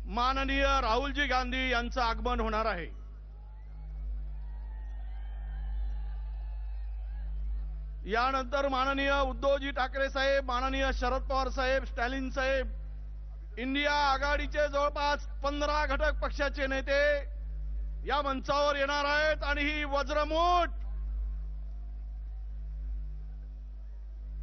माननीय राहुलजी गांधी यांचं आगमन होणार आहे। यानंतर माननीय उद्धवजी ठाकरे साहेब, माननीय शरद पवार साहेब, स्टॅलिन साहेब, इंडिया आघाडीचे जवळपास 15 घटक पक्षाचे नेते या मंचावर येणार आहेत आणि ही वज्रमूठ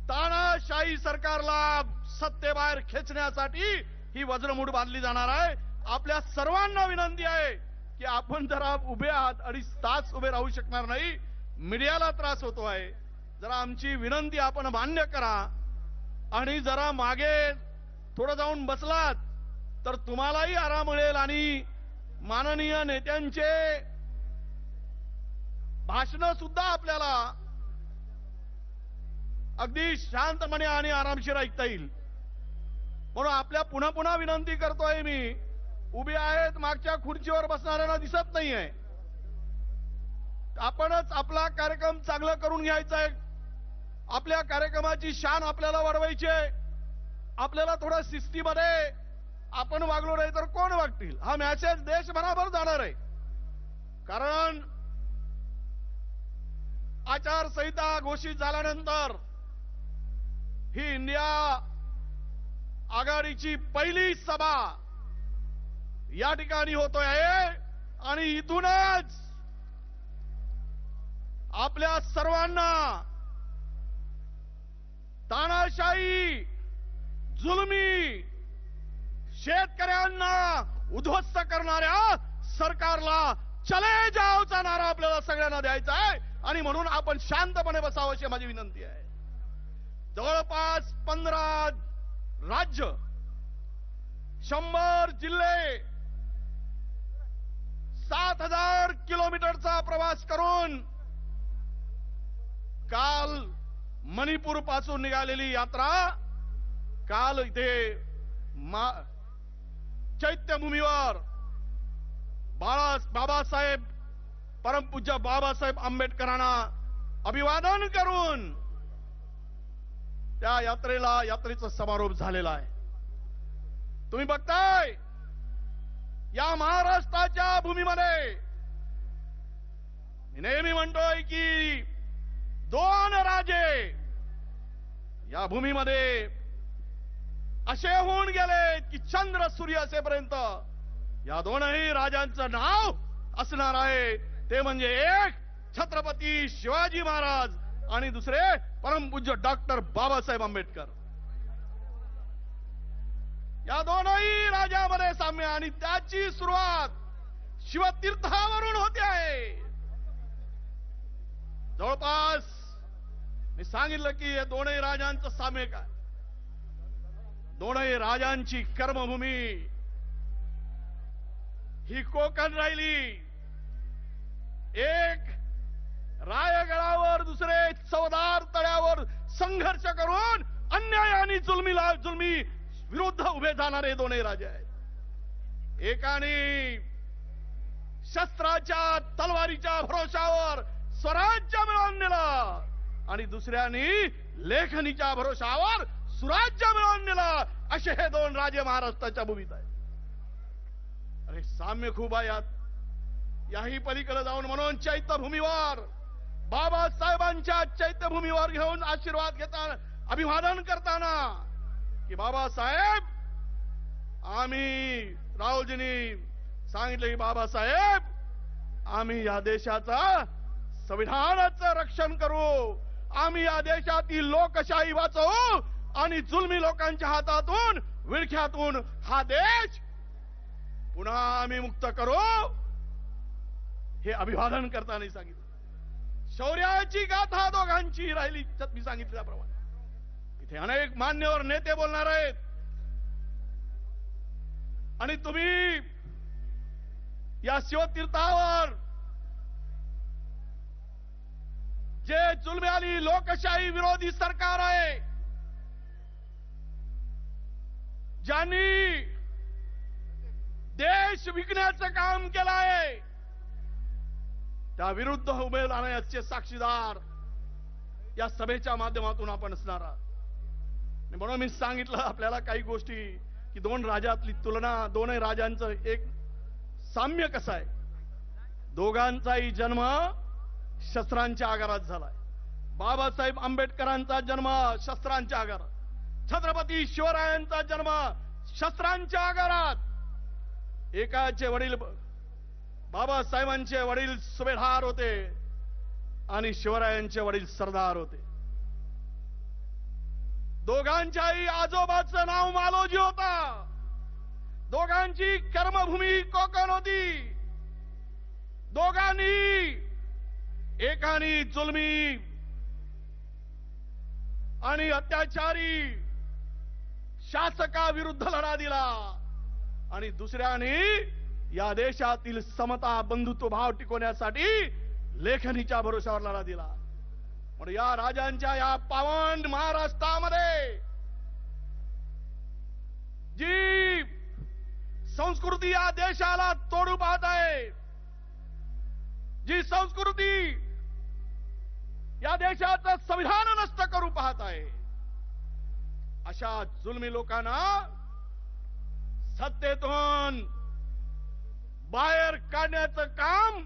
तानाशाही सरकारला सत्तेबाहेर खेचण्यासाठी ही वज्रमूठ बांधली जाणार आहे। आपल्या सर्वांना विनंती आहे की आपण जरा उभे आहात आणि तास उभे राहू शकणार नाही, मीडियाला त्रास होतो आहे, जरा आमची विनंती आपण मान्य करा आणि जरा मागे थोडं जाऊन बसलात तर तुम्हालाही आराम मिळेल आणि माननीय नेत्यांचे भाषण सुद्धा आपल्याला अगदी शांतपणे आणि आरामशीर ऐकता येईल। म्हणून आपल्या पुन्हा पुन्हा विनंती करतोय मी, उभे आहेत मागच्या खुर्चीवर बसणाऱ्यांना दिसत नाहीये, आपणच आपला कार्यक्रम चांगला करून घ्यायचा आहे। आपल्या कार्यक्रमाची शान आपल्याला वाढवायची आहे। आपल्याला थोडं शिस्तीमध्ये आपण वागलो नाही तर कोण वागतील, हा मेसेज देशभरावर जाणार आहे। कारण आचारसंहिता घोषित झाल्यानंतर ही इंडिया आघाडीची पहिली सभा या ठिकाणी होतोय आहे आणि इथूनच आपल्या सर्वांना तानाशाही जुलमी शेतकऱ्यांना उद्ध्वस्त करणाऱ्या सरकारला चले जाओचा नारा आपल्याला सगळ्यांना द्यायचा आहे आणि म्हणून आपण शांतपणे बसावं अशी माझी विनंती आहे। जवळपास 15 राज्य, 100 जिल्हे, 7000 किलोमीटरचा प्रवास करून काल मणिपूर पासून निघालेली यात्रा काल इथे चैत्यभूमीवर बाबासाहेब, परमपूज्य बाबासाहेब आंबेडकरांना अभिवादन करून त्या यात्रेचा समारोप झालेला आहे। तुम्ही बघताय या महाराष्ट्राच्या भूमीमध्ये मी नेहमी म्हणतोय की 2 राजे या भूमीमध्ये असे होऊन गेले की चंद्र सूर्य असेपर्यंत या दोनही राजांचं नाव असणार आहे, ते म्हणजे एक छत्रपती शिवाजी महाराज आणि दुसरे परमपूज्य डॉक्टर बाबासाहेब आंबेडकर। या दोनही राजामध्ये साम्य आणि त्याची सुरुवात शिवतीर्थावरून होते आहे। जवळपास मी सांगितलं की हे दोनही राजांचं साम्य काय, दोनही राजांची कर्मभूमी ही कोकण राहिली। एक रायगडावर, दुसरे चवदार तळ्यावर संघर्ष करून अन्याय आणि जुलमी विरुद्ध उभे जाणारे दोनही राजे आहेत। एकाने शस्त्राच्या तलवारीच्या भरोशावर स्वराज्य मिळवून दिलं आणि दुसऱ्याने लेखणीच्या भरोशावर सुराज्य मिळवून दिलं, असे हे 2 राजे महाराष्ट्राच्या भूमीत आहेत। अरे साम्य खूप आहे यात, याही पलीकडे जाऊन म्हणून चैत्यभूमीवर बाबासाहेबांच्या चैत्यभूमीवर घेऊन आशीर्वाद घेताना, अभिवादन करताना की बाबासाहेब, आम्ही राहुलजींनी सांगितलं की बाबासाहेब आम्ही या देशाचा संविधानाचं रक्षण करू, आम्ही या देशातील लोकशाही वाचवू आणि जुलमी लोकांच्या हातातून, विळख्यातून हा देश पुन्हा आम्ही मुक्त करू, हे अभिवादन करताना सांगितलं। शौर्याची गाथा दोघांची राहिली मी सांगितल्याप्रमाणे। इथे अनेक मान्यवर नेते बोलणार आहेत आणि तुम्ही या शिवतीर्थावर जे जुलमी लोकशाही विरोधी सरकार आहे, ज्यांनी देश विकण्याचं काम केलं आहे, त्या विरुद्ध उभे राहण्याचे साक्षीदार या सभेच्या माध्यमातून आपण असणार आहात। म्हणून मी सांगितलं आपल्याला काही गोष्टी की दोन राजातली तुलना, दोनही राजांचं एक साम्य कसं आहे. दोघांचाही जन्म शस्त्रांच्या आगारात झालाय. बाबासाहेब आंबेडकरांचा जन्म शस्त्रांच्या आगारात, छत्रपती शिवरायांचा जन्म शस्त्रांच्या आगारात. एकाचे वडील, बाबासाहेबांचे वडील सुभेदार होते आणि शिवरायांचे वडील सरदार होते. दोघांच्याही आजोबाचं नाव मालोजी होता. दोघांची कर्मभूमी कोकण होती. दोघांनी, एकाने जुलमी आणि अत्याचारी शासकाविरुद्ध लढा दिला आणि दुसऱ्याने या देशातील समता, बंधुत्व भाव टिकवण्यासाठी लेखणीच्या भरोशावर लढा दिला. पण या राजांच्या या पावन महाराष्ट्रामध्ये जी संस्कृती या देशाला तोडू पाहत आहे, जी संस्कृती या देशाचं संविधान नष्ट करू पाहत आहे, अशा जुलमी लोकांना सत्तेतून बाहेर काढण्याचं काम,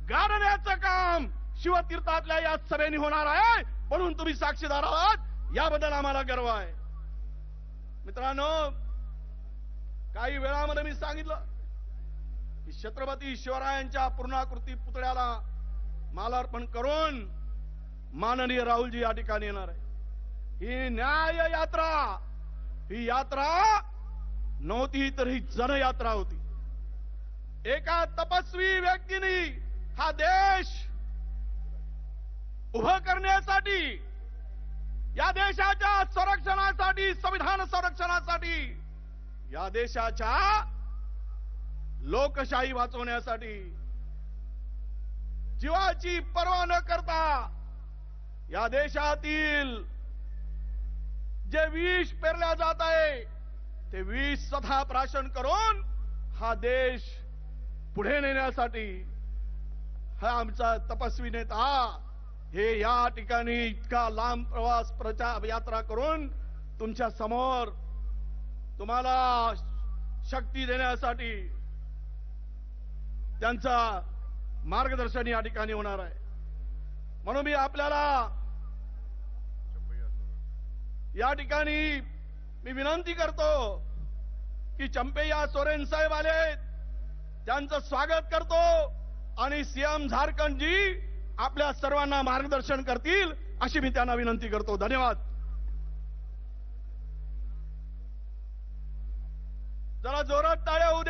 गाडण्याचं काम शिवतीर्थातल्या या सभेने होणार आहे. म्हणून तुम्ही साक्षीदार आहात, याबद्दल आम्हाला गर्व आहे. मित्रांनो, काही वेळामध्ये मी सांगितलं की छत्रपती शिवरायांच्या पूर्णाकृती पुतळ्याला मालार्पण करून माननीय राहुलजी या ठिकाणी येणार आहे. ही न्याय यात्रा, ही यात्रा नव्हती तर ही जनयात्रा होती. एका तपस्वी व्यक्तीने हा देश उभं करण्यासाठी, या देशाच्या संरक्षणासाठी, संविधान संरक्षणासाठी, या देशाच्या लोकशाही वाचवण्यासाठी जीवाची पर्वा न करता या देशातील जे विष पेरल्या जात आहे ते विष स्वतः प्राशन करून हा देश पुढे नेण्यासाठी हा आमचा तपस्वी नेता हे या ठिकाणी इतका लांब प्रवास, प्रचार यात्रा करून तुमच्या समोर तुम्हाला शक्ती देण्यासाठी त्यांचा मार्गदर्शन या ठिकाणी होणार आहे. म्हणून मी आपल्याला या ठिकाणी मी विनंती करतो की चंपैया सोरेन साहेब आले, त्यांचं स्वागत करतो आणि सीएम झारखंड जी आपल्या सर्वांना मार्गदर्शन करतील अशी मी त्यांना विनंती करतो. धन्यवाद. जरा जोरात टाळ्या होऊ